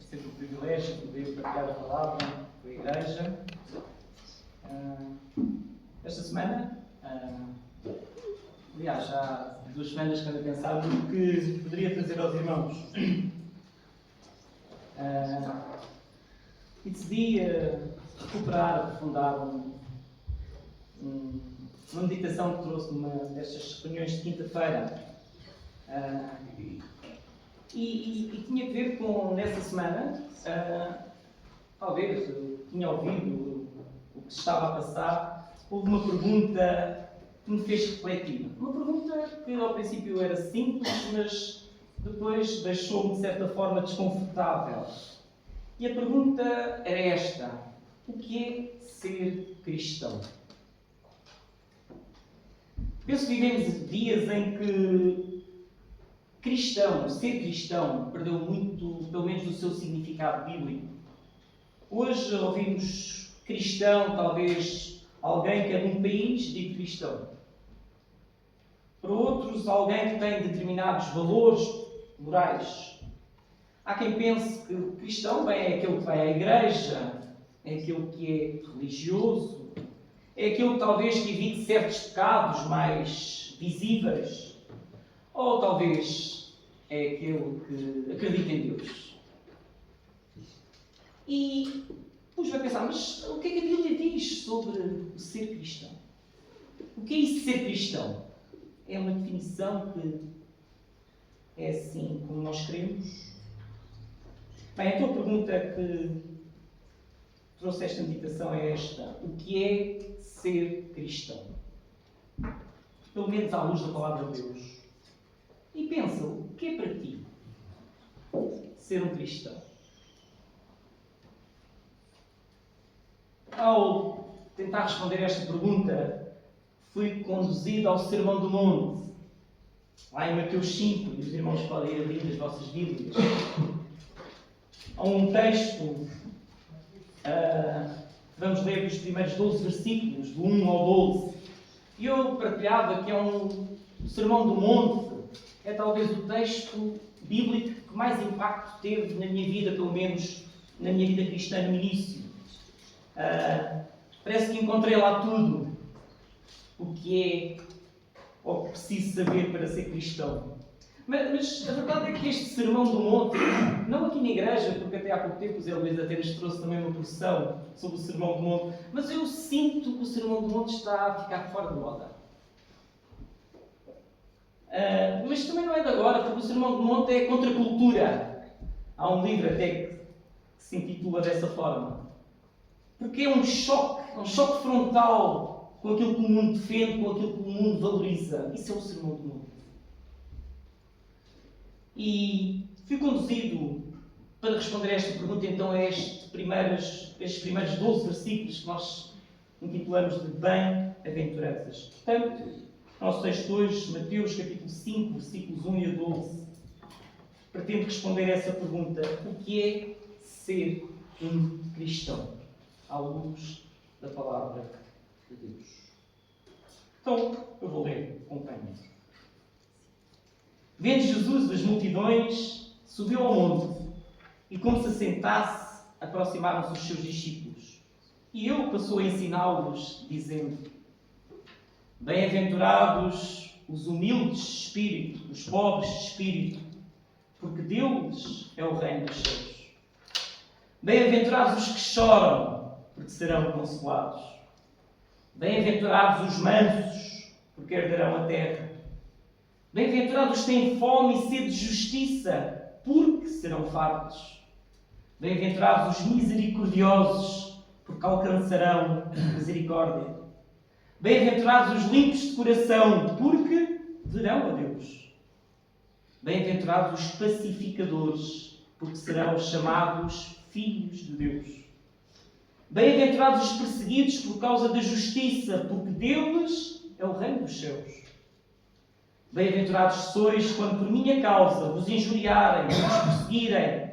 sempre um privilégio poder partilhar a palavra com a Igreja. Esta semana, aliás, já há 2 semanas que ando a pensar no que poderia trazer aos irmãos. E decidi recuperar, aprofundar uma meditação que trouxe numa destas reuniões de quinta-feira. E tinha que ver com, nessa semana, talvez tinha ouvido o que estava a passar, houve uma pergunta que me fez refletir. Uma pergunta que ao princípio era simples, mas depois deixou-me de certa forma desconfortável. E a pergunta era esta: o que é ser cristão? Penso que vivemos dias em que ser cristão, perdeu muito, pelo menos, o seu significado bíblico. Hoje ouvimos cristão, talvez alguém que é de um país dito cristão. Para outros, alguém que tem determinados valores morais. Há quem pense que o cristão bem, é aquele que vai à igreja, é aquele que é religioso, é aquele que talvez que evite certos pecados mais visíveis, ou talvez é aquele que acredita em Deus. E pus-me a pensar, mas o que é que a Bíblia diz sobre o ser cristão? O que é isso ser cristão? É uma definição que é assim como nós queremos? Bem, então a pergunta que trouxe esta meditação é esta: o que é ser cristão? Pelo menos à luz da palavra de Deus. E pensa, o que é para ti ser um cristão? Ao tentar responder esta pergunta, fui conduzido ao Sermão do Monte, lá em Mateus 5, e os irmãos podem ir abrir as vossas Bíblias. Há um texto, vamos ler os primeiros 12 versículos, do 1 ao 12. E eu partilhava que é o Sermão do Monte, é talvez o texto bíblico que mais impacto teve na minha vida, pelo menos na minha vida cristã no início. Parece que encontrei lá tudo o que é ou que preciso saber para ser cristão. Mas a verdade é que este Sermão do Monte, não aqui na igreja, porque até há pouco tempo o Zé Luís até nos trouxe também uma porção sobre o Sermão do Monte, mas eu sinto que o Sermão do Monte está a ficar fora de moda. Mas também não é de agora, porque o Sermão do Monte é contra a cultura. Há um livro até que se intitula dessa forma. Porque é um choque frontal com aquilo que o mundo defende, com aquilo que o mundo valoriza. Isso é o Sermão do Monte. E fui conduzido para responder a esta pergunta, então, a estes primeiros 12 versículos que nós intitulamos de Bem-aventuranças. Portanto, nosso texto hoje, Mateus capítulo 5, versículos 1 a 12, pretende responder a essa pergunta: o que é ser um cristão, à luz da palavra de Deus? Então, eu vou ler, acompanhem-me. Vendo Jesus das multidões, subiu ao monte, e como se assentasse, aproximaram-se os seus discípulos. E ele passou a ensiná-los, dizendo: Bem-aventurados os humildes de espírito, os pobres de espírito, porque deles é o reino dos céus. Bem-aventurados os que choram, porque serão consolados. Bem-aventurados os mansos, porque herdarão a terra. Bem-aventurados os que têm fome e sede de justiça, porque serão fartos. Bem-aventurados os misericordiosos, porque alcançarão misericórdia. Bem-aventurados os limpos de coração, porque verão a Deus. Bem-aventurados os pacificadores, porque serão chamados filhos de Deus. Bem-aventurados os perseguidos por causa da justiça, porque deles é o reino dos céus. Bem-aventurados sois quando por minha causa vos injuriarem, vos perseguirem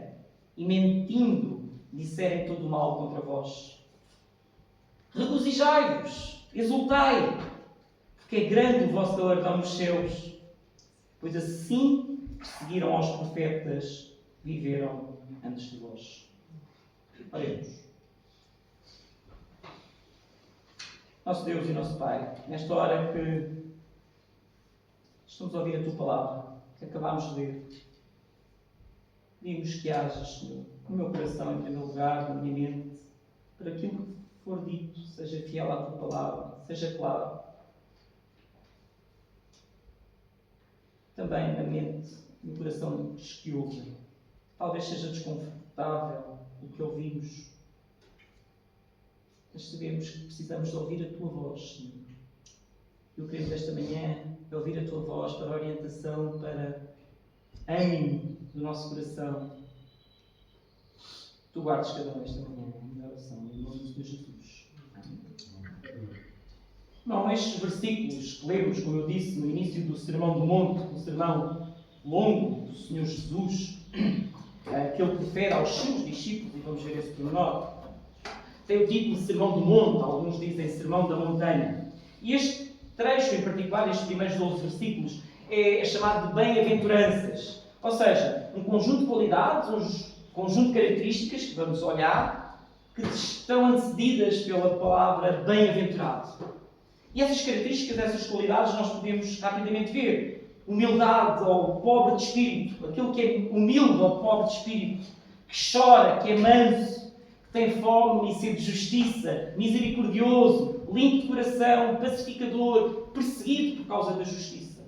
e, mentindo, disserem todo o mal contra vós. Regozijai-vos, exultai, porque é grande o vosso galardão nos céus, pois assim perseguiram aos profetas viveram antes de vós. Oremos. Nosso Deus e nosso Pai, nesta hora que estamos a ouvir a Tua Palavra, que acabámos de ler, pedimos que hajas, Senhor, no meu coração, em primeiro lugar, na minha mente, para aquilo que for dito, seja fiel à Tua Palavra, seja claro. Também na mente, no coração dos que ouvem. Talvez seja desconfortável o que ouvimos, mas sabemos que precisamos de ouvir a Tua voz, Senhor. E o que queremos esta manhã é ouvir a Tua voz para orientação, para ânimo do nosso coração. Tu guardes cada um esta manhã, em minha oração, em nome de Jesus. Amém. Não, estes versículos que lemos, como eu disse, no início do Sermão do Monte, um sermão longo do Senhor Jesus, que ele profere aos seus discípulos, e vamos ver esse pormenor, tem o título de Sermão do Monte, alguns dizem Sermão da Montanha. E este trecho, em particular, estes primeiros 12 versículos, é chamado de bem-aventuranças. Ou seja, um conjunto de qualidades, um conjunto de características que vamos olhar, que estão antecedidas pela palavra bem-aventurado. E essas características, essas qualidades, nós podemos rapidamente ver. Humildade ao pobre de espírito, aquele que é humilde ao pobre de espírito, que chora, que é manso, que tem fome e sede de justiça, misericordioso, limpo de coração, pacificador, perseguido por causa da justiça.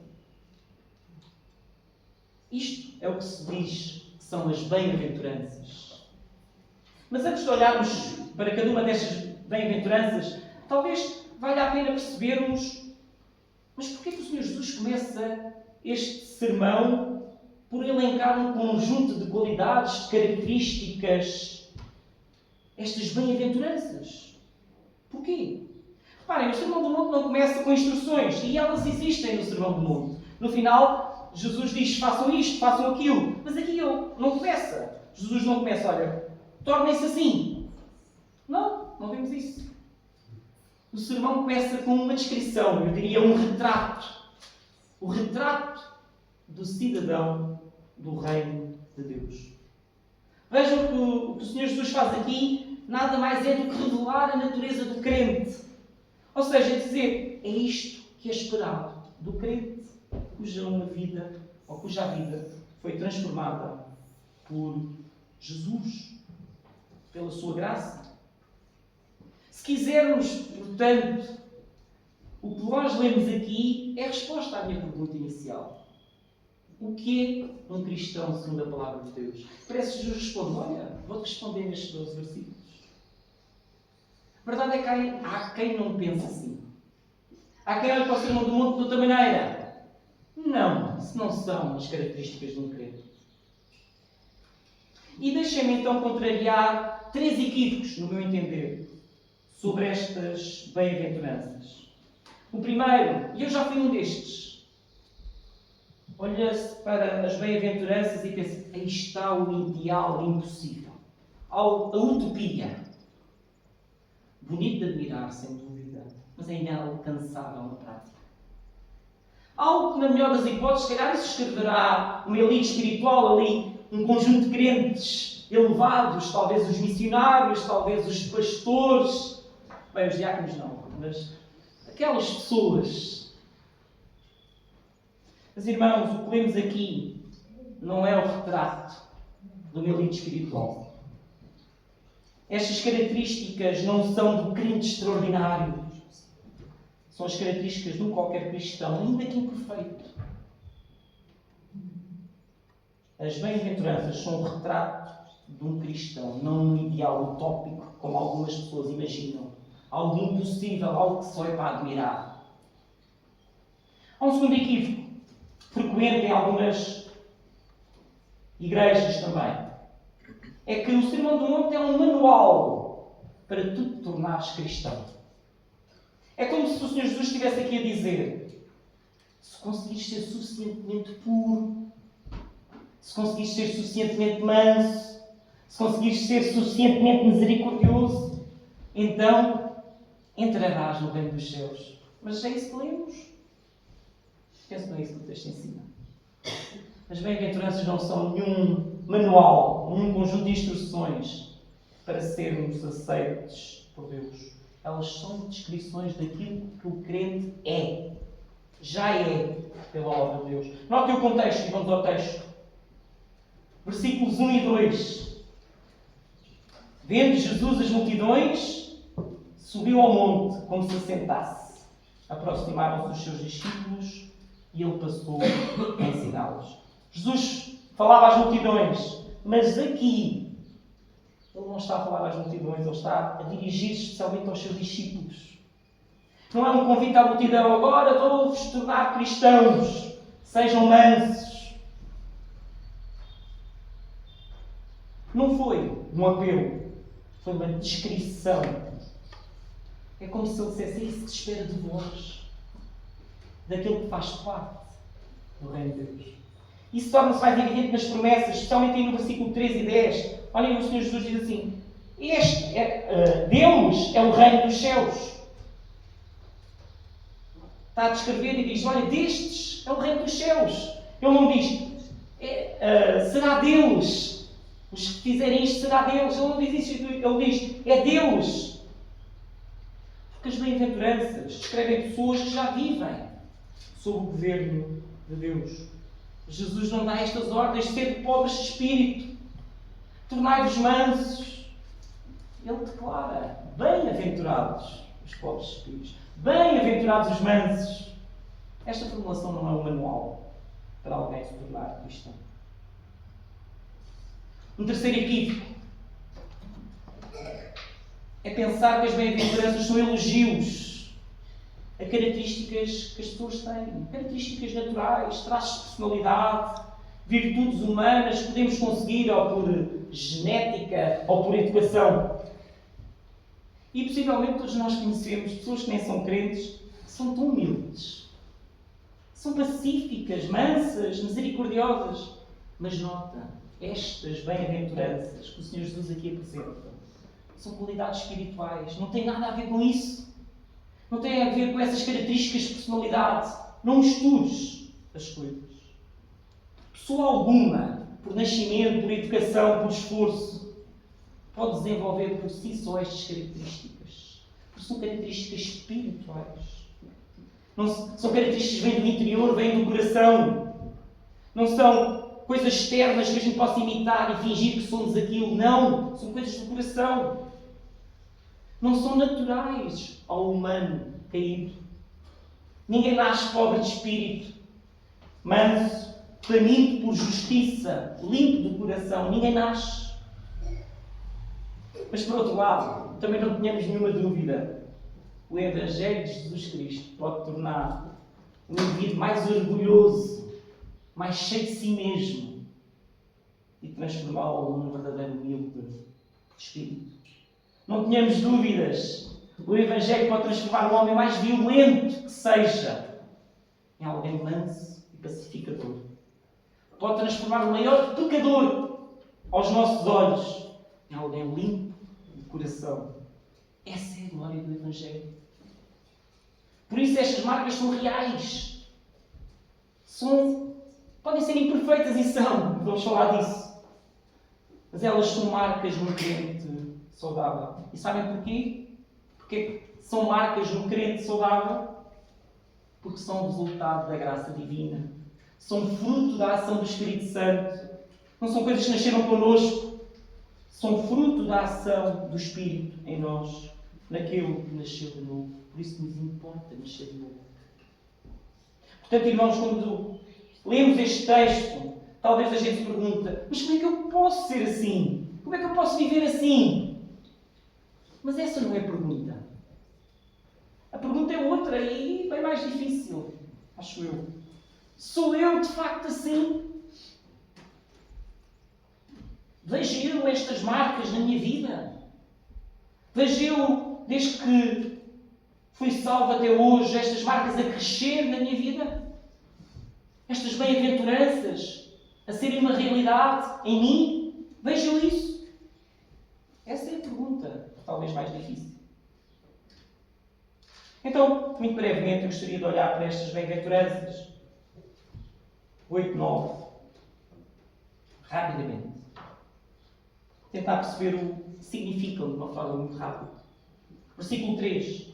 Isto é o que se diz que são as bem-aventuranças. Mas antes de olharmos para cada uma destas bem-aventuranças, talvez valha a pena percebermos, mas porquê que o Senhor Jesus começa este sermão por elencar um conjunto de qualidades, de características, estas bem-aventuranças? Porquê? Reparem, o Sermão do Monte não começa com instruções, e elas existem no Sermão do Monte. No final, Jesus diz, façam isto, façam aquilo. Mas aqui não começa. Jesus não começa, olha, tornem-se assim. Não vemos isso. O sermão começa com uma descrição, eu diria um retrato. O retrato do cidadão do reino de Deus. Vejam que o que o Senhor Jesus faz aqui nada mais é do que revelar a natureza do crente. Ou seja, dizer, é isto que é esperado do crente cuja vida foi transformada por Jesus, pela sua graça. Se quisermos, portanto, o que nós lemos aqui é a resposta à minha pergunta inicial. O que é um cristão segundo a palavra de Deus? Parece que Jesus responde, olha, vou-te responder nestes 12 versículos. A verdade é que há quem não pense assim. Há quem olhe para o Sermão do Monte de outra maneira. Não, se não são as características de um crente. E deixem-me então contrariar 3 equívocos, no meu entender, sobre estas bem-aventuranças. O primeiro, e eu já fui um destes, olha-se para as bem-aventuranças e pensa, aí está o ideal impossível, a utopia. Bonito de admirar, sem dúvida, mas é inalcançável na prática. Algo que, na melhor das hipóteses, se calhar isso escreverá uma elite espiritual ali, um conjunto de crentes elevados, talvez os missionários, talvez os pastores, bem, os diáconos não, mas aquelas pessoas. Mas, irmãos, o que lemos aqui não é o retrato de uma elite espiritual. Estas características não são do crente extraordinário. São as características de um qualquer cristão, ainda que imperfeito. As bem-aventuranças são o retrato de um cristão, não um ideal utópico, como algumas pessoas imaginam. Algo impossível, algo que só é para admirar. Há um segundo equívoco, frequente em algumas igrejas também. É que o Sermão do Monte é um manual para tu te tornares cristão. É como se o Senhor Jesus estivesse aqui a dizer, se conseguires ser suficientemente puro, se conseguires ser suficientemente manso, se conseguires ser suficientemente misericordioso, então entrarás no reino dos céus. Mas é isso que lemos? Penso que não é isso que o texto ensina. As bem-aventuranças não são nenhum manual, um conjunto de instruções para sermos aceitos por Deus. Elas são descrições daquilo que o crente é. Já é pela obra de Deus. Notem o contexto e vamos ao texto. Versículos 1 e 2. Vendo Jesus as multidões, subiu ao monte como se assentasse. Aproximaram-se os seus discípulos e ele passou a ensiná-los. Jesus falava às multidões, mas aqui ele não está a falar às multidões, ele está a dirigir-se especialmente aos seus discípulos. Não é um convite à multidão, agora vou-vos tornar cristãos, sejam mansos. Não foi um apelo, foi uma descrição. É como se ele dissesse: isso que se espera de vós, daquilo que faz parte do Reino de Deus. Isso torna-se mais evidente nas promessas, especialmente aí no versículo 13 e 10. Olhem, o Senhor Jesus diz assim: Deus é o reino dos céus. Está a descrever e diz: olha, destes é o reino dos céus. Ele não diz: será deles. Os que fizerem isto será deles. Ele não diz isso, ele diz: é Deus. Porque as bem-aventuranças descrevem pessoas que já vivem sob o governo de Deus. Jesus não dá estas ordens: sede pobres de espírito, tornai-vos mansos. Ele declara: bem-aventurados os pobres de espírito, bem-aventurados os mansos. Esta formulação não é um manual para alguém se tornar cristão. Um terceiro equívoco é pensar que as bem-aventuranças são elogios a características que as pessoas têm, características naturais, traços de personalidade, virtudes humanas que podemos conseguir ou por genética ou por educação. E possivelmente todos nós conhecemos pessoas que nem são crentes, que são tão humildes, são pacíficas, mansas, misericordiosas. Mas nota, estas bem-aventuranças que o Senhor Jesus aqui apresenta são qualidades espirituais, não têm nada a ver com isso. Não tem a ver com essas características de personalidade. Não mistures as coisas. Pessoa alguma, por nascimento, por educação, por esforço, pode desenvolver por si só estas características. Porque são características espirituais. Não são características que vêm do interior, vêm do coração. Não são coisas externas que a gente possa imitar e fingir que somos aquilo. Não. São coisas do coração. Não são naturais ao humano caído. Ninguém nasce pobre de espírito, manso, faminto por justiça, limpo do coração. Ninguém nasce. Mas, por outro lado, também não tenhamos nenhuma dúvida. O Evangelho de Jesus Cristo pode tornar um indivíduo mais orgulhoso, mais cheio de si mesmo e transformá-lo num verdadeiro humilde de espírito. Não tenhamos dúvidas. O Evangelho pode transformar um homem mais violento que seja em alguém manso e pacificador. Pode transformar o maior pecador aos nossos olhos em alguém limpo de coração. Essa é a glória do Evangelho. Por isso estas marcas são reais. Podem ser imperfeitas e são. Vamos falar disso. Mas elas são marcas num crente saudável. E sabem porquê? Porque são marcas num crente saudável? Porque são resultado da graça divina. São fruto da ação do Espírito Santo. Não são coisas que nasceram connosco. São fruto da ação do Espírito em nós, naquele que nasceu de novo. Por isso nos importa nascer de novo. Portanto, irmãos, quando lemos este texto, talvez a gente se pergunta: mas como é que eu posso ser assim? Como é que eu posso viver assim? Mas essa não é a pergunta. A pergunta é outra e bem mais difícil, acho eu. Sou eu de facto assim? Vejo eu estas marcas na minha vida? Vejo eu, desde que fui salvo até hoje, estas marcas a crescer na minha vida? Estas bem-aventuranças a serem uma realidade em mim? Vejo eu isso? Essa é a pergunta, talvez mais difícil. Então, muito brevemente, eu gostaria de olhar para estas bem-aventuranças. 8, 9. Rapidamente. tentar perceber o que significam de uma forma muito rápida. Versículo 3.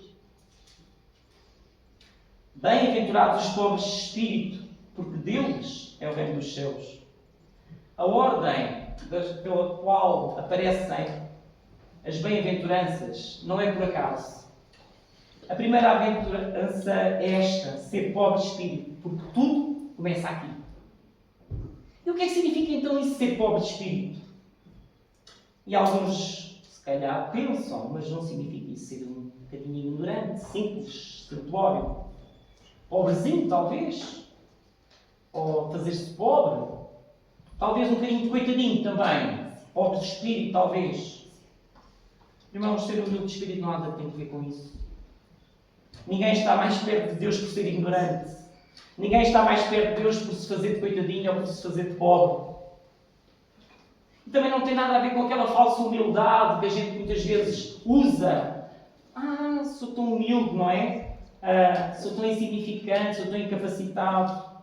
Bem-aventurados os pobres de espírito, porque deles é o reino dos céus. A ordem pela qual aparecem as bem-aventuranças não é por acaso. A primeira aventurança é esta, ser pobre de espírito, porque tudo começa aqui. E o que é que significa então isso, ser pobre de espírito? E alguns, se calhar, pensam, mas não significa isso ser um bocadinho ignorante, simples, simplório. Pobrezinho, talvez. Ou fazer-se pobre. Talvez um bocadinho de coitadinho também. Pobre de espírito, talvez. Irmãos, ser humilde de espírito não nada tem a ver com isso. Ninguém está mais perto de Deus por ser ignorante. Ninguém está mais perto de Deus por se fazer de coitadinho ou por se fazer de pobre. E também não tem nada a ver com aquela falsa humildade que a gente muitas vezes usa. Sou tão humilde, não é? Sou tão insignificante, sou tão incapacitado.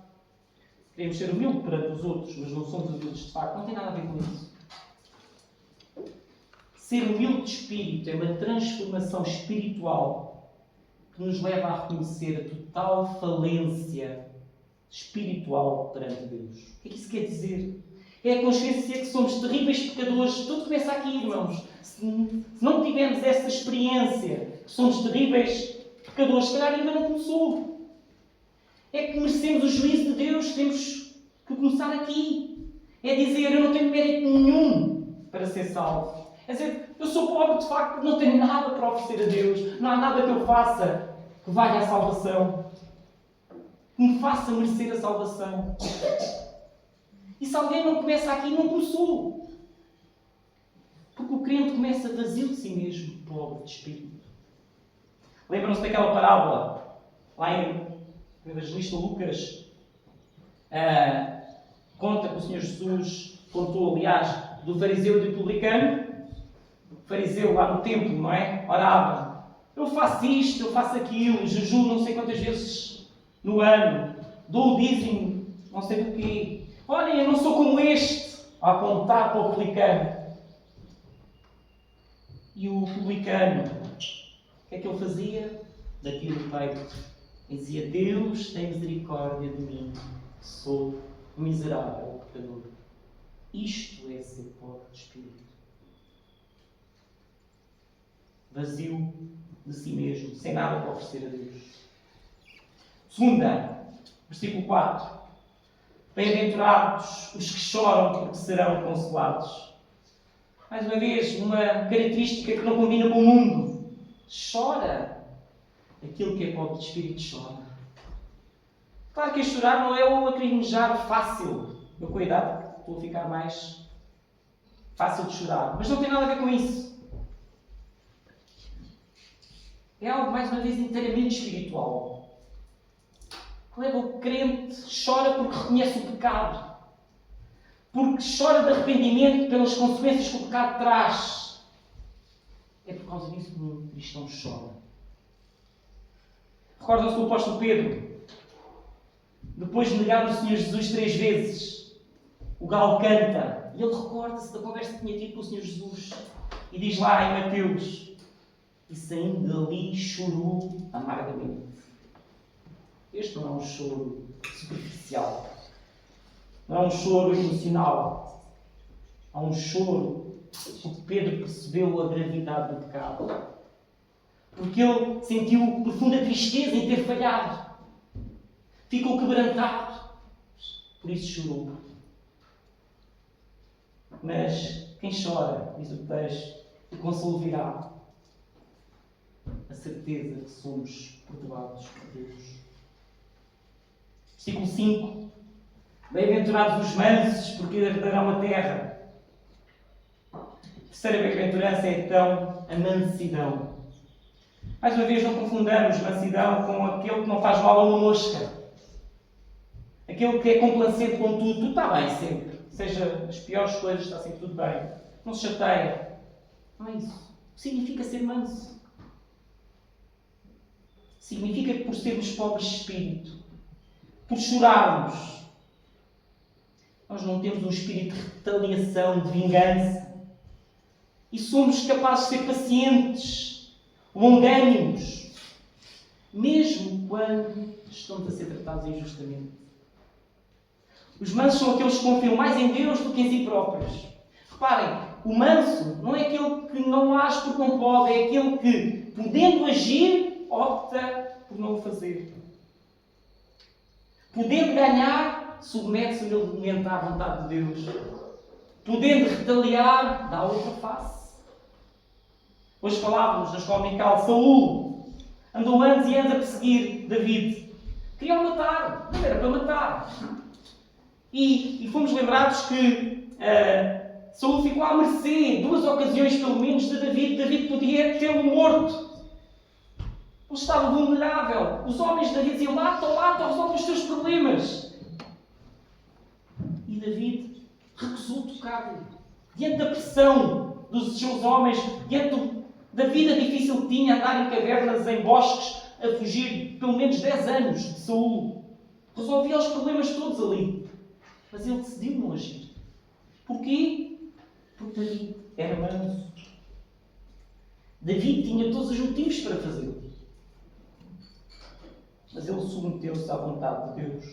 Queremos ser humildes perante os outros, mas não somos humildes de facto. Não tem nada a ver com isso. Ser humilde de espírito é uma transformação espiritual que nos leva a reconhecer a total falência espiritual perante Deus. O que é que isso quer dizer? É a consciência que somos terríveis pecadores. Tudo começa aqui, irmãos. Se não tivermos essa experiência que somos terríveis pecadores, se calhar ainda não começou. É que merecemos o juízo de Deus. Temos que começar aqui. É dizer, eu não tenho mérito nenhum para ser salvo. É dizer, eu sou pobre de facto porque não tenho nada para oferecer a Deus. Não há nada que eu faça que valha a salvação. Que me faça merecer a salvação. E se alguém não começa aqui, não começou. Porque o crente começa vazio de si mesmo, pobre de espírito. Lembram-se daquela parábola? Lá em o evangelista Lucas conta que o Senhor Jesus contou, aliás, do fariseu e do publicano. O fariseu lá no templo, não é? Orava. Eu faço isto, eu faço aquilo, jejuo não sei quantas vezes no ano, dou o dízimo, não sei do quê. Olhem, eu não sou como este, a apontar para o publicano. E o publicano, o que é que ele fazia? Daquilo do peito. Dizia, Deus tem misericórdia de mim, que sou miserável pecador. Isto é ser pobre de espírito. Vazio de si mesmo, sem nada para oferecer a Deus. Segunda, versículo 4. Bem-aventurados os que choram, porque serão consolados. Mais uma vez, uma característica que não combina com o mundo. Chora. Aquilo que é pobre de espírito chora. Claro que chorar não é o lacrimejar fácil. Eu cuidado, estou a ficar mais fácil de chorar. Mas não tem nada a ver com isso. É algo, mais uma vez, inteiramente espiritual. Que leva o crente, chora porque reconhece o pecado. Porque chora de arrependimento pelas consequências que o pecado traz. É por causa disso que um cristão chora. Recordam-se do apóstolo Pedro? Depois de negar o Senhor Jesus 3 vezes, o galo canta. E ele recorda-se da conversa que tinha tido com o Senhor Jesus. E diz lá em Mateus, e saindo dali chorou amargamente. Este não é um choro superficial. Não é um choro emocional. É um choro porque Pedro percebeu a gravidade do pecado. Porque ele sentiu profunda tristeza em ter falhado. Ficou quebrantado. Por isso chorou. Mas quem chora, diz o texto, o consolo virá. A certeza que somos perdoados por Deus. Versículo 5. Bem-aventurados os mansos, porque herdarão a terra. A terceira bem-aventurança é então a mansidão. Mais uma vez, não confundamos mansidão com aquele que não faz mal a uma mosca. Aquele que é complacente com tudo. Tudo está bem sempre. Seja as piores coisas, está sempre tudo bem. Não se chateia. Não é isso. O que significa ser manso? Significa que por sermos pobres de espírito, por chorarmos, nós não temos um espírito de retaliação, de vingança. E somos capazes de ser pacientes, longânimos, mesmo quando estão a ser tratados injustamente. Os mansos são aqueles que confiam mais em Deus do que em si próprios. Reparem, o manso não é aquele que não age porque não pode, é aquele que, podendo agir, opta por não o fazer. Podendo ganhar, submete-se humildemente à vontade de Deus. Podendo retaliar, dá outra face. Hoje falávamos na escola dominical, Saúl andou anos e anos a perseguir David. Queriam matar, não era para matar. E fomos lembrados que Saúl ficou à mercê, 2 ocasiões pelo menos, de David. David podia tê-lo morto. Ele estava vulnerável. Os homens de David diziam: mata, resolve os teus problemas. E David recusou tocar-lhe. Diante da pressão dos seus homens, diante da vida difícil que tinha, andar em cavernas, em bosques, a fugir pelo menos 10 anos de Saúl. Resolvia os problemas todos ali. Mas ele decidiu não agir. Porquê? Porque David era manso. David tinha todos os motivos para fazê-lo. Mas ele submeteu-se à vontade de Deus.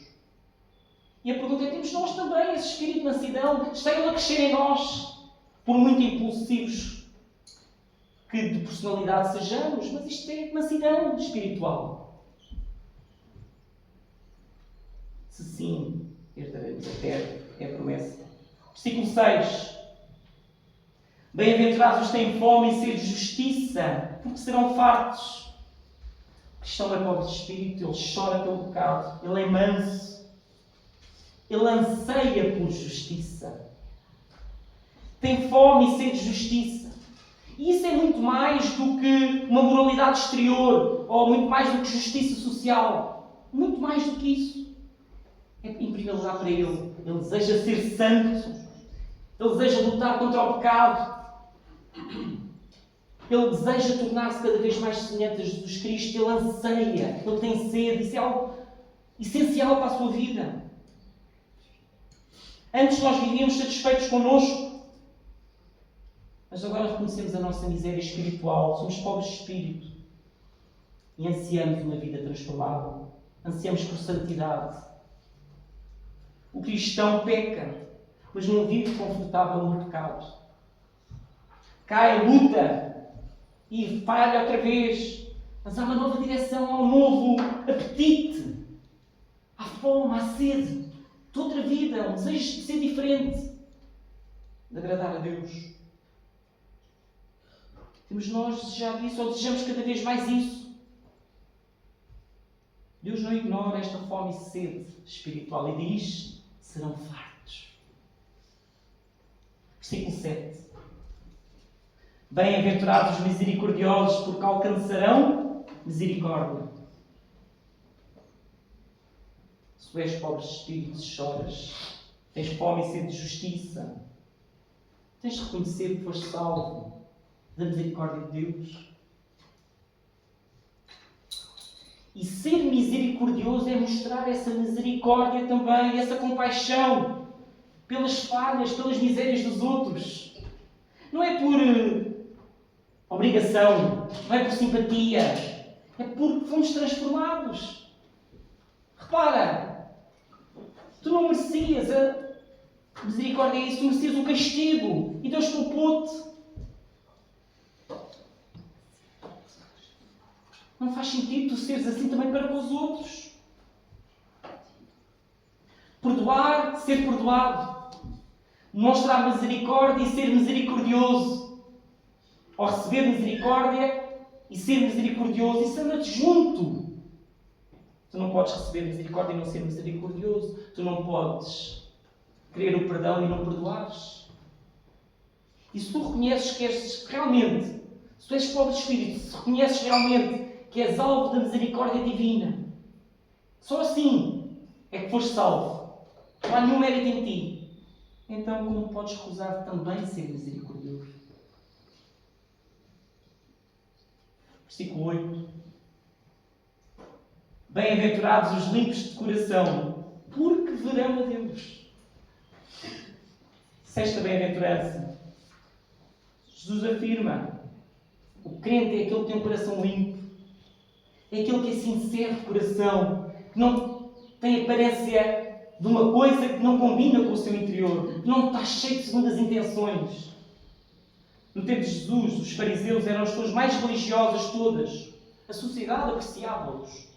E a pergunta é: temos nós também esse espírito de mansidão? Está ele a crescer em nós? Por muito impulsivos que de personalidade sejamos, mas isto é mansidão espiritual. Se sim, herdaremos a terra, é a promessa. Versículo 6. Bem-aventurados os que têm fome e sede de justiça, porque serão fartos. O cristão é pobre de espírito, ele chora pelo pecado, ele é manso, ele anseia por justiça. Tem fome e sede de justiça. E isso é muito mais do que uma moralidade exterior, ou muito mais do que justiça social. Muito mais do que isso. É, em primeiro lugar, para ele. Ele deseja ser santo. Ele deseja lutar contra o pecado. Ele deseja tornar-se cada vez mais semelhante a Jesus Cristo. Ele anseia. Ele tem sede. Isso é algo essencial para a sua vida. Antes nós vivíamos satisfeitos connosco. Mas agora reconhecemos a nossa miséria espiritual. Somos pobres de espírito. E ansiamos uma vida transformada. Ansiamos por santidade. O cristão peca, mas não vive confortável no pecado. Cai, luta e falha outra vez. Mas há uma nova direção, há um novo apetite. Há fome, há sede de outra vida, um desejo de ser diferente, de agradar a Deus. Temos nós desejado isso, ou desejamos cada vez mais isso. Deus não ignora esta fome e sede espiritual e diz: serão fartos. Versículo 7. Bem-aventurados os misericordiosos, porque alcançarão misericórdia. Se tu és pobre de espírito, choras, tens fome e sede de justiça, tens de reconhecer que foste salvo da misericórdia de Deus. E ser misericordioso é mostrar essa misericórdia também, essa compaixão pelas falhas, pelas misérias dos outros. Não é por obrigação, não é por simpatia, é porque fomos transformados. Repara, tu não merecias a misericórdia, é isso, tu merecias o castigo e Deus poupou-te. Não faz sentido tu seres assim também para com os outros. Perdoar, ser perdoado. Mostrar misericórdia e ser misericordioso. Ou receber misericórdia e ser misericordioso. Isso anda-te junto. Tu não podes receber misericórdia e não ser misericordioso. Tu não podes querer o perdão e não perdoares. E se tu reconheces que és realmente, se tu és pobre de espírito, se reconheces realmente que és alvo da misericórdia divina, só assim é que foste salvo. Não há nenhum mérito em ti. Então, como podes recusar também ser misericordioso? Versículo 8. Bem-aventurados os limpos de coração, porque verão a Deus. Sexta bem-aventurança. Jesus afirma: o crente é aquele que tem um coração limpo, é aquele que é sincero de coração, que não tem aparência de uma coisa que não combina com o seu interior, que não está cheio de segundas intenções. No tempo de Jesus, os fariseus eram as pessoas mais religiosas todas. A sociedade apreciava-os.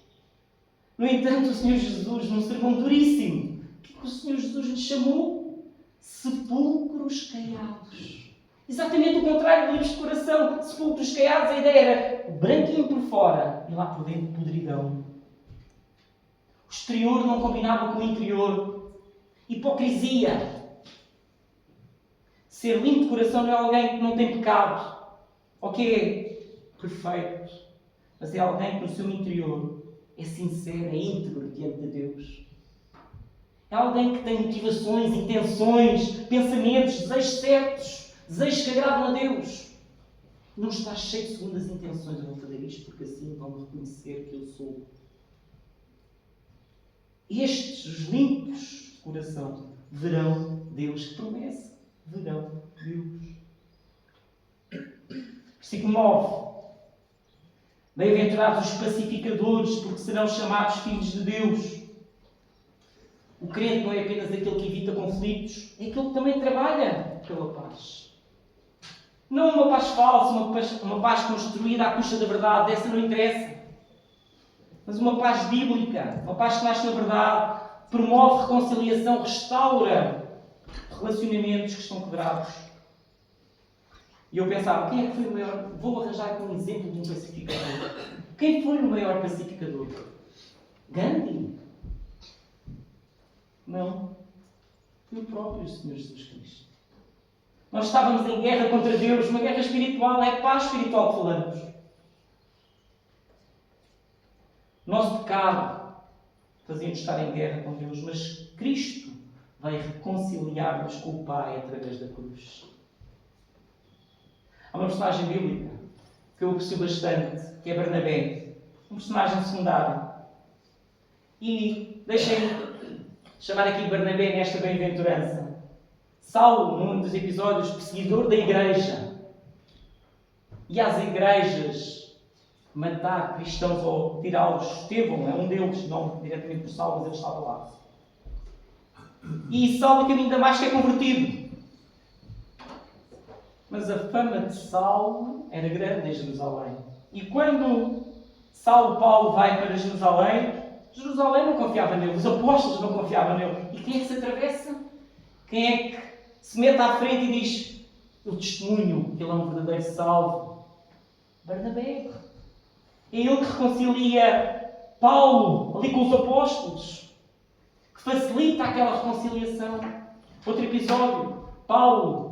No entanto, o Senhor Jesus, num sermão duríssimo, o que o Senhor Jesus lhes chamou? Sepulcros caiados. Exatamente o contrário de livros de coração. Sepulcros caiados, a ideia era branquinho por fora e lá por dentro podridão. O exterior não combinava com o interior. Hipocrisia. Ser limpo de coração não é alguém que não tem pecado, ou que é perfeito, mas é alguém que no seu interior é sincero, é íntegro diante de Deus. É alguém que tem motivações, intenções, pensamentos, desejos certos, desejos que agradam a Deus. Não está cheio de segundas intenções. Eu vou fazer isto porque assim vão reconhecer que eu sou. Estes, os limpos de coração, verão Deus. Que promessa! Verão Deus. Versículo 9. Bem-aventurados os pacificadores, porque serão chamados filhos de Deus. O crente não é apenas aquele que evita conflitos, é aquele que também trabalha pela paz. Não uma paz falsa, uma paz construída à custa da verdade, essa não interessa. Mas uma paz bíblica, uma paz que nasce na verdade, promove reconciliação, restaura relacionamentos que estão quebrados. E eu pensava, quem é que foi o maior... Vou arranjar aqui um exemplo de um pacificador. Quem foi o maior pacificador? Gandhi? Não. Foi o próprio Senhor Jesus Cristo. Nós estávamos em guerra contra Deus, uma guerra espiritual, é paz espiritual que falamos. Nosso pecado fazia-nos estar em guerra com Deus, mas Cristo vai reconciliar-nos com o Pai através da cruz. Há uma personagem bíblica que eu aprecio bastante, que é Barnabé. Um personagem secundário. E deixem-me chamar aqui Barnabé nesta bem-aventurança. Saulo, num dos episódios, perseguidor da igreja. E às igrejas matar cristãos ou tirá-los. Estevão é um deles, não diretamente por Saulo, mas ele estava lá. E Saulo, a caminho de Damasco, é convertido. Mas a fama de Saulo era grande em Jerusalém. E quando Paulo vai para Jerusalém não confiava nele. Os apóstolos não confiavam nele. E quem é que se atravessa? Quem é que se mete à frente e diz: eu testemunho que ele é um verdadeiro salvo? Barnabé. É ele que reconcilia Paulo ali com os apóstolos, que facilita aquela reconciliação. Outro episódio, Paulo,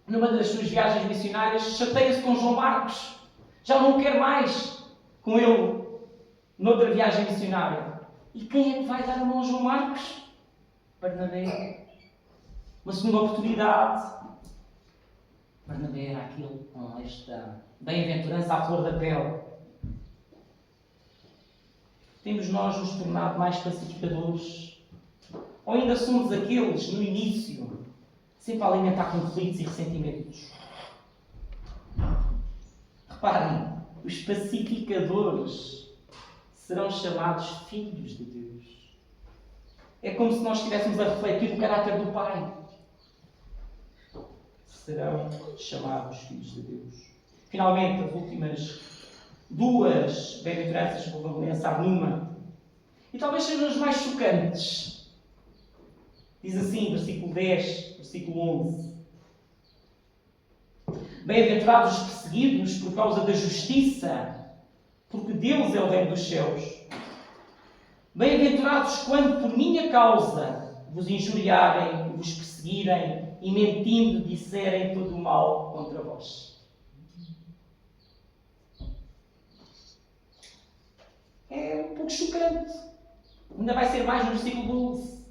numa das suas viagens missionárias, chateia-se com João Marcos. Já não o quer mais com ele noutra viagem missionária. E quem é que vai dar a mão a João Marcos? Barnabé. Uma segunda oportunidade. Barnabé era aquele com esta bem-aventurança à flor da pele. Temos nós nos tornado mais pacificadores? Ou ainda somos aqueles, no início, sempre a alimentar conflitos e ressentimentos? Reparem, os pacificadores serão chamados filhos de Deus. É como se nós estivéssemos a refletir o caráter do Pai. Serão chamados filhos de Deus. Finalmente, as últimas duas bem-aventuranças, vou lançar numa. E talvez sejam as mais chocantes. Diz assim, versículo 10, versículo 11. Bem-aventurados os perseguidos por causa da justiça, porque Deus é o reino dos céus. Bem-aventurados quando por minha causa vos injuriarem, vos perseguirem e mentindo disserem todo o mal contra vós. É um pouco chocante. Ainda vai ser mais no versículo 12.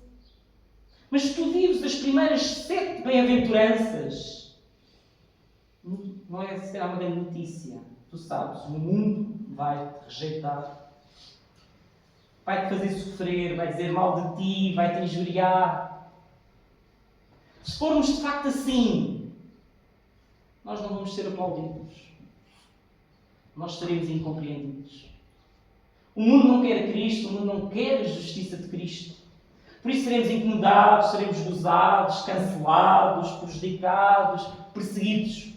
Mas se tu vives as primeiras 7 bem-aventuranças, não é sequer uma grande notícia. Tu sabes, o mundo vai-te rejeitar. Vai-te fazer sofrer, vai dizer mal de ti, vai-te injuriar. Se formos de facto assim, nós não vamos ser aplaudidos. Nós seremos incompreendidos. O mundo não quer Cristo, o mundo não quer a justiça de Cristo. Por isso seremos incomodados, seremos gozados, cancelados, prejudicados, perseguidos.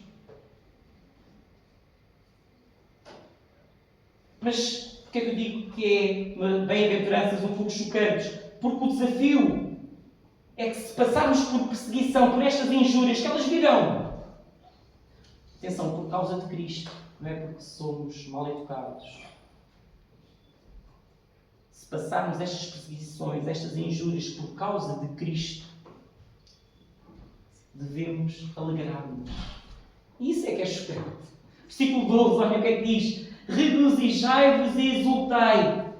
Mas porquê é que eu digo que é bem-aventuranças um pouco chocantes? Porque o desafio é que se passarmos por perseguição, por estas injúrias, que elas virão. Atenção, por causa de Cristo, não é porque somos mal educados. Se passarmos estas perseguições, estas injúrias por causa de Cristo, devemos alegrar-nos. E isso é que é chocante. Versículo 12, olha o que é que diz. Regozijai-vos e exultai,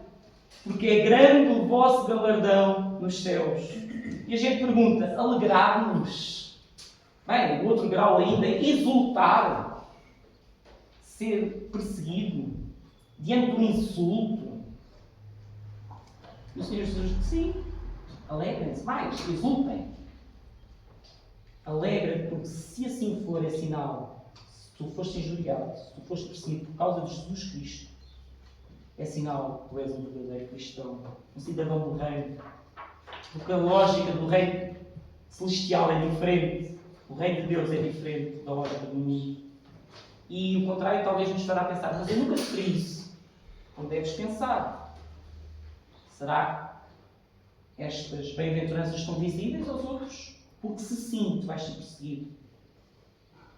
porque é grande o vosso galardão nos céus. E a gente pergunta, alegrar-nos? Bem, o outro grau ainda é exultar. Ser perseguido diante do insulto. E o Senhor Jesus diz, sim, alegrem-se mais, exultem. Alegra-te, porque se assim for, é sinal. Se tu foste injuriado, se tu foste perseguido por causa de Jesus Cristo, é sinal que tu és um verdadeiro cristão, um cidadão do reino. Porque a lógica do reino celestial é diferente. O reino de Deus é diferente da lógica do mundo. E o contrário talvez nos fará pensar, mas eu nunca sofri isso. Não deves pensar. Será que estas bem-aventuranças estão visíveis aos outros? Porque se sim, tu vais ser perseguido.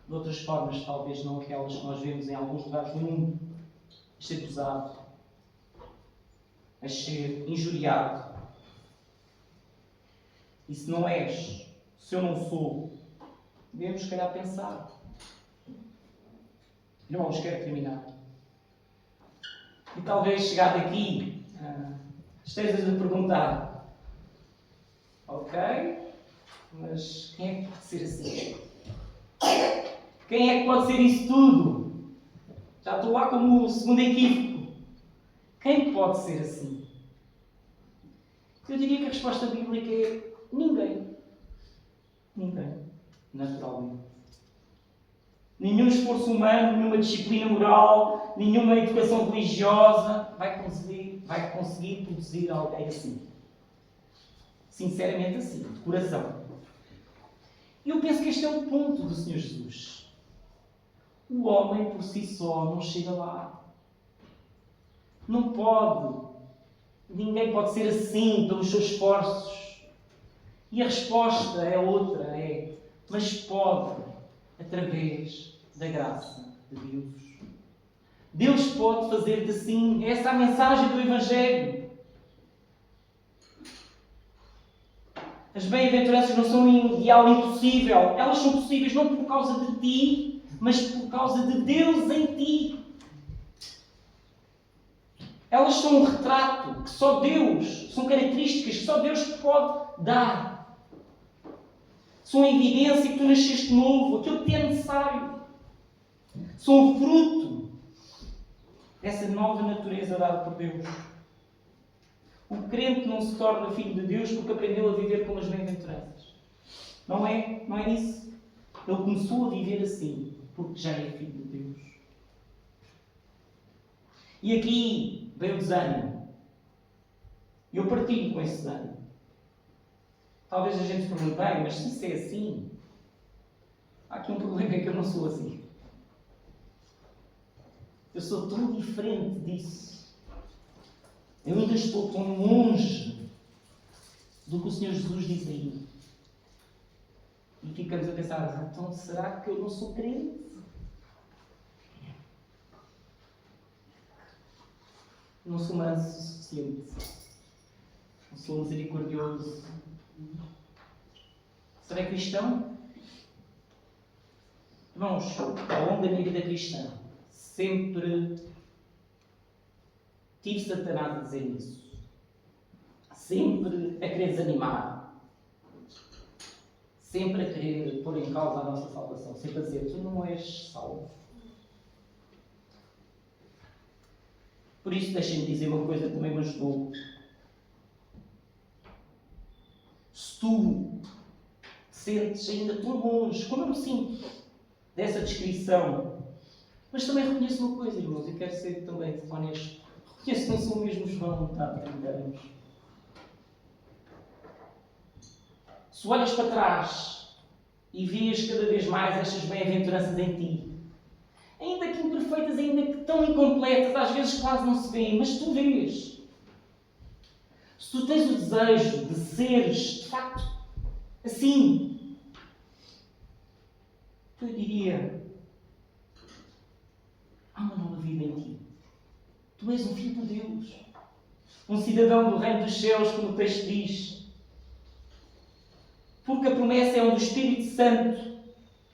De outras formas, talvez não aquelas que nós vemos em alguns lugares do mundo. A ser gozado. A ser injuriado. E se não és, se eu não sou, devemos, se calhar, pensar. Irmãos, quero terminar. E talvez, chegado aqui, estejas a perguntar, ok, mas quem é que pode ser assim? Quem é que pode ser isso tudo? Já estou lá como o segundo equívoco. Quem pode ser assim? Eu diria que a resposta bíblica é ninguém. Ninguém. Naturalmente. Nenhum esforço humano, nenhuma disciplina moral, nenhuma educação religiosa vai conseguir produzir alguém assim. Sinceramente assim, de coração. E eu penso que este é o ponto do Senhor Jesus. O homem por si só não chega lá. Não pode. Ninguém pode ser assim pelos seus esforços. E a resposta é outra, mas pode, através da graça de Deus. Deus pode fazer de sim. Essa é a mensagem do Evangelho. As bem-aventuranças não são um ideal impossível. Elas são possíveis não por causa de ti, mas por causa de Deus em ti. Elas são um retrato que só Deus, são características que só Deus pode dar. São a evidência que tu nasceste novo, aquilo que te é necessário. São o fruto dessa nova natureza dada por Deus. O crente não se torna filho de Deus porque aprendeu a viver com as bem-aventuranças. Não é isso. Ele começou a viver assim, porque já é filho de Deus. E aqui vem o desânimo. E eu partilho com esse desânimo. Talvez a gente se pergunte, bem, mas se isso é assim, há aqui um problema, é que eu não sou assim. Eu sou tão diferente disso. Eu ainda estou tão longe do que o Senhor Jesus diz aí. E ficamos a pensar, então será que eu não sou crente? Não sou manso o suficiente. Não sou misericordioso. Serei cristão? Irmãos, ao longo da minha vida cristã, sempre tive Satanás a dizer isso. Sempre a querer desanimar. Sempre a querer pôr em causa a nossa salvação. Sempre a dizer, tu não és salvo. Por isso, deixem-me dizer uma coisa que também me ajudou. Se tu te sentes ainda tão longe, como eu me sinto, dessa descrição. Mas também reconheço uma coisa, irmãos, e quero ser também honesto. Reconheço que não sou o mesmo João de há 30 anos. Se olhas para trás e vês cada vez mais estas bem-aventuranças em ti, ainda que imperfeitas, ainda que tão incompletas, às vezes quase não se vêem, mas tu vês. Se tu tens o desejo de seres, de facto, assim, eu diria, há uma nova vida em ti. Tu és um filho de Deus. Um cidadão do reino dos céus, como o texto diz. Porque a promessa é onde o Espírito Santo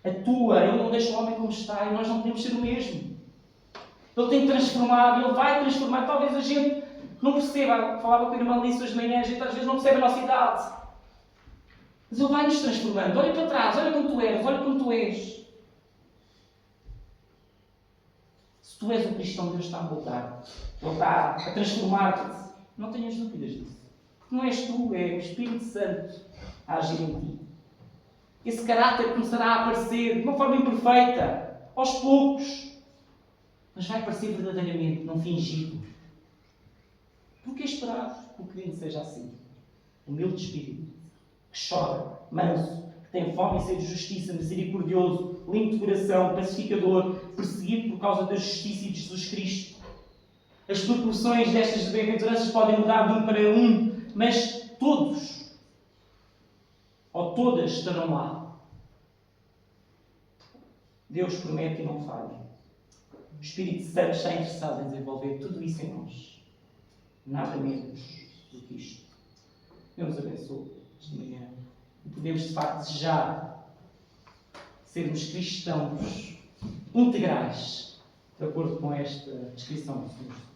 atua. Ele não deixa o homem como está e nós não podemos ser o mesmo. Ele tem transformado, Ele vai transformar. Talvez a gente não perceba. Falava com o irmão disso hoje de manhã. A gente às vezes não percebe a nossa idade. Mas Ele vai nos transformando. Olha para trás. Olha como tu eras. Olha como tu és. Se tu és um cristão, Deus está a voltar. Ele está a transformar-te. Não tenhas dúvidas disso. Porque não és tu, é o Espírito Santo a agir em ti. Esse caráter começará a aparecer de uma forma imperfeita, aos poucos. Mas vai aparecer verdadeiramente, não fingido. Porque é esperado que o crente seja assim. Humilde de espírito, que chora, manso, que tem fome e sede de justiça, misericordioso, limpo de coração, pacificador, perseguido por causa da justiça e de Jesus Cristo. As proporções destas bem-aventuranças podem mudar de um para um, mas todos, ou todas, estarão lá. Deus promete e não falha. O Espírito Santo está interessado em desenvolver tudo isso em nós. Nada menos do que isto. Deus nos abençoe esta manhã. E podemos, de facto, desejar sermos cristãos integrais, de acordo com esta descrição do Senhor.